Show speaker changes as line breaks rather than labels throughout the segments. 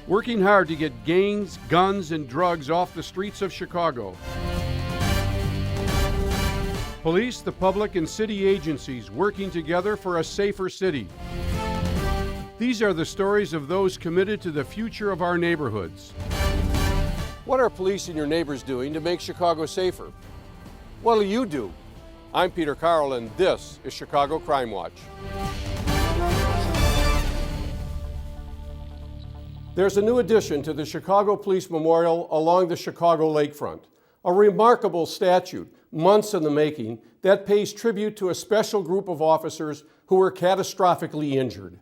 working hard to get gangs, guns, and drugs off the streets of Chicago. Police, the public, and city agencies working together for a safer city. These are the stories of those committed to the future of our neighborhoods. What are police and your neighbors doing to make Chicago safer? What will you do? I'm Peter Carl, and this is Chicago Crime Watch. There's a new addition to the Chicago Police Memorial along the Chicago lakefront, a remarkable statue, months in the making, that pays tribute to a special group of officers who were catastrophically injured.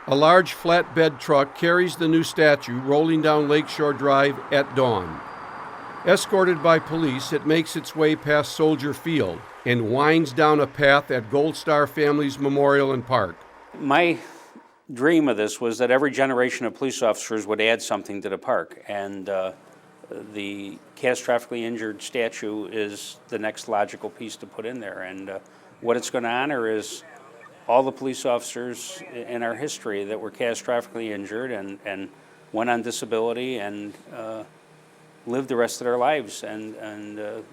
A large flatbed truck carries the new statue rolling down Lakeshore Drive at dawn. Escorted by police, it makes its way past Soldier Field and winds down a path at Gold Star Families Memorial and Park.
My dream of this was that every generation of police officers would add something to the park, and the catastrophically injured statue is the next logical piece to put in there. And what it's going to honor is all the police officers in our history that were catastrophically injured and went on disability and lived the rest of their lives, and the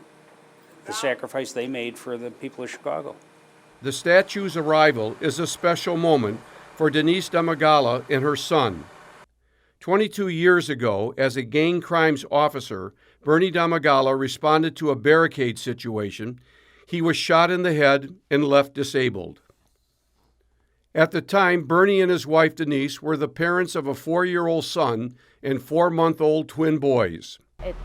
sacrifice they made for the people of Chicago.
The statue's arrival is a special moment for Denise Damagala and her son. 22 years ago, as a gang crimes officer, Bernie Damagala responded to a barricade situation. He was shot in the head and left disabled. At the time, Bernie and his wife Denise were the parents of a 4-year-old son and 4-month-old twin boys.
It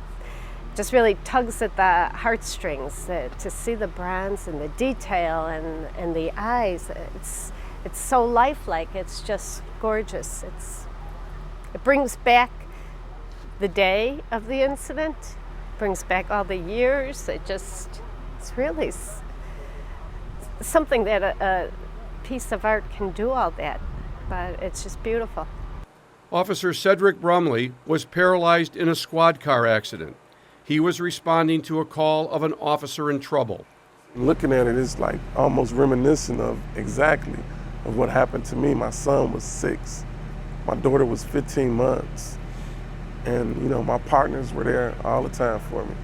just really tugs at the heartstrings to see the bronze and the detail and the eyes. It's so lifelike. It's just gorgeous. It brings back the day of the incident, brings back all the years. It's really something that a piece of art can do all that, but it's just beautiful.
Officer Cedric Brumley was paralyzed in a squad car accident. He was responding to a call of an officer in trouble.
Looking at it, it's like almost reminiscent of exactly of what happened to me. My son was 6. My daughter was 15 months. And, my partners were there all the time for me.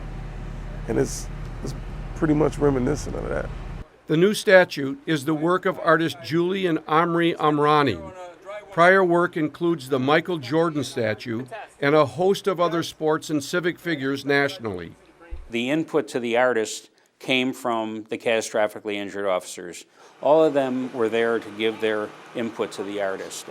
And it's pretty much reminiscent of that.
The new statue is the work of artist Julie and Omri Amrany. Prior work includes the Michael Jordan statue and a host of other sports and civic figures nationally.
The input to the artist came from the catastrophically injured officers. All of them were there to give their input to the artist.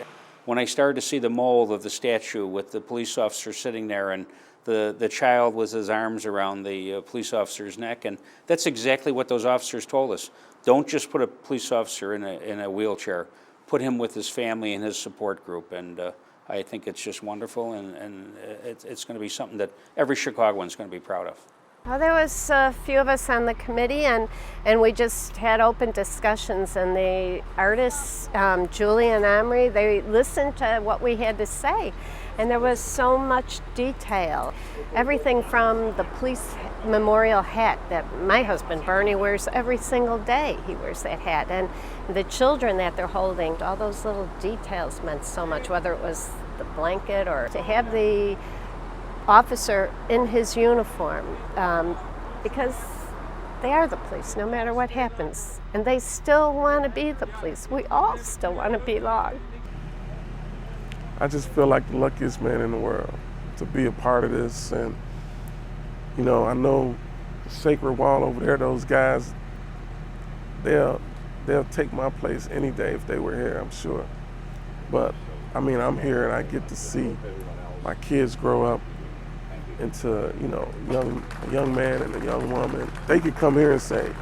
When I started to see the mold of the statue with the police officer sitting there and the child with his arms around the police officer's neck, and that's exactly what those officers told us. Don't just put a police officer in a wheelchair. Put him with his family and his support group, and I think it's just wonderful, and it's going to be something that every Chicagoan's going to be proud of.
Well, there was a few of us on the committee, and we just had open discussions, and the artists, Julie and Omri, they listened to what we had to say, and there was so much detail. Everything from the police memorial hat that my husband Bernie wears every single day. He wears that hat, and the children that they're holding, all those little details meant so much, whether it was the blanket or to have the officer in his uniform, because they are the police no matter what happens, and they still want to be the police. We all still want to belong.
I just feel like the luckiest man in the world to be a part of this, and I know the Sacred Wall over there, those guys, they'll take my place any day if they were here, I'm sure. But I'm here and I get to see my kids grow up into, a young man and a young woman. They could come here and say,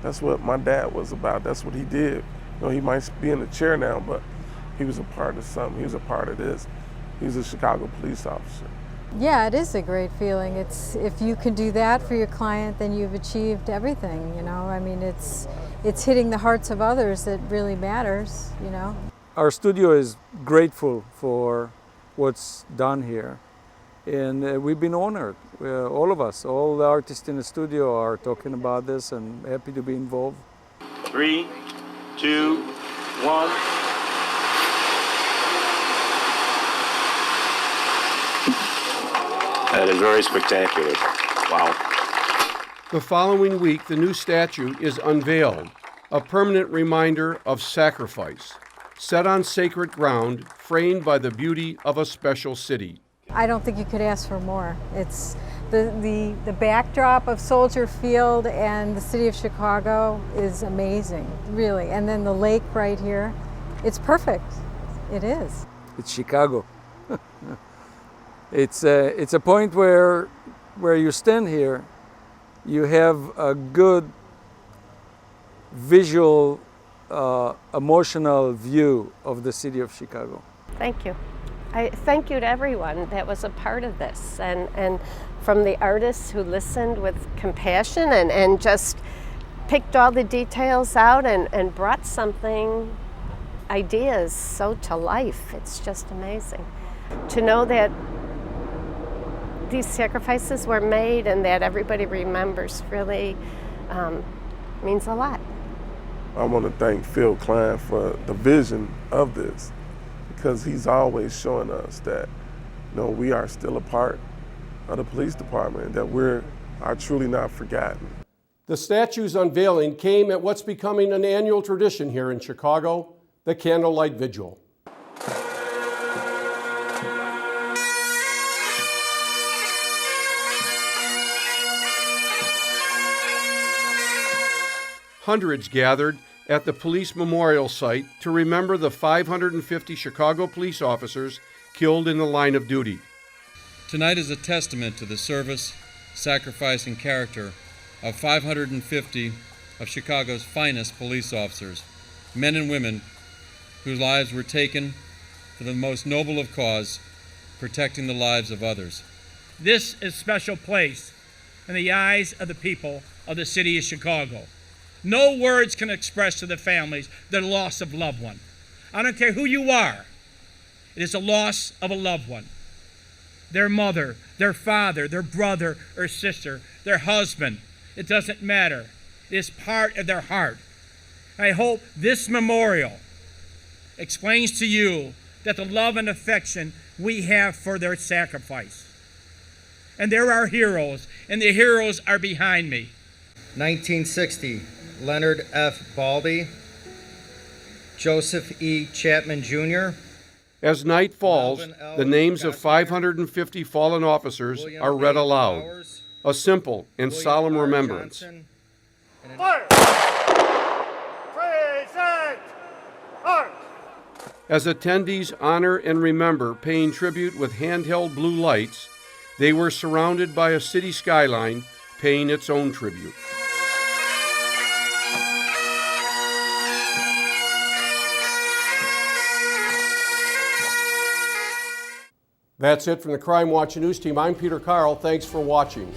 that's what my dad was about. That's what he did. He might be in the chair now, but he was a part of something. He was a part of this. He was a Chicago police officer.
Yeah, it is a great feeling. If you can do that for your client, then you've achieved everything, It's hitting the hearts of others that really matters,
Our studio is grateful for what's done here. And we've been honored, all of us, all the artists in the studio are talking about this and happy to be involved.
3, 2, 1. That is very spectacular. Wow.
The following week, the new statue is unveiled, a permanent reminder of sacrifice, set on sacred ground, framed by the beauty of a special city.
I don't think you could ask for more. It's the backdrop of Soldier Field and the city of Chicago is amazing, really. And then the lake right here, it's perfect. It is.
It's Chicago. It's a point where you stand here, you have a good visual, emotional view of the city of Chicago.
Thank you. I thank you to everyone that was a part of this, and from the artists who listened with compassion and just picked all the details out and brought something, ideas so to life. It's just amazing. To know that these sacrifices were made and that everybody remembers really means a lot.
I want to thank Phil Klein for the vision of this, because he's always showing us that, we are still a part of the police department, that we are truly not forgotten.
The statue's unveiling came at what's becoming an annual tradition here in Chicago, the Candlelight Vigil. Hundreds gathered at the police memorial site to remember the 550 Chicago police officers killed in the line of duty.
Tonight is a testament to the service, sacrifice, and character of 550 of Chicago's finest police officers, men and women whose lives were taken for the most noble of cause, protecting the lives of others.
This is a special place in the eyes of the people of the city of Chicago. No words can express to the families the loss of a loved one. I don't care who you are. It is a loss of a loved one. Their mother, their father, their brother or sister, their husband. It doesn't matter. It is part of their heart. I hope this memorial explains to you that the love and affection we have for their sacrifice. And there are heroes, and the heroes are behind me.
1960, Leonard F. Baldy, Joseph E. Chapman Jr.
As night falls, the names of 550 fallen officers are read aloud, a simple and solemn remembrance. As attendees honor and remember, paying tribute with handheld blue lights, they were surrounded by a city skyline paying its own tribute. That's it from the Crime Watch News Team. I'm Peter Carl. Thanks for watching.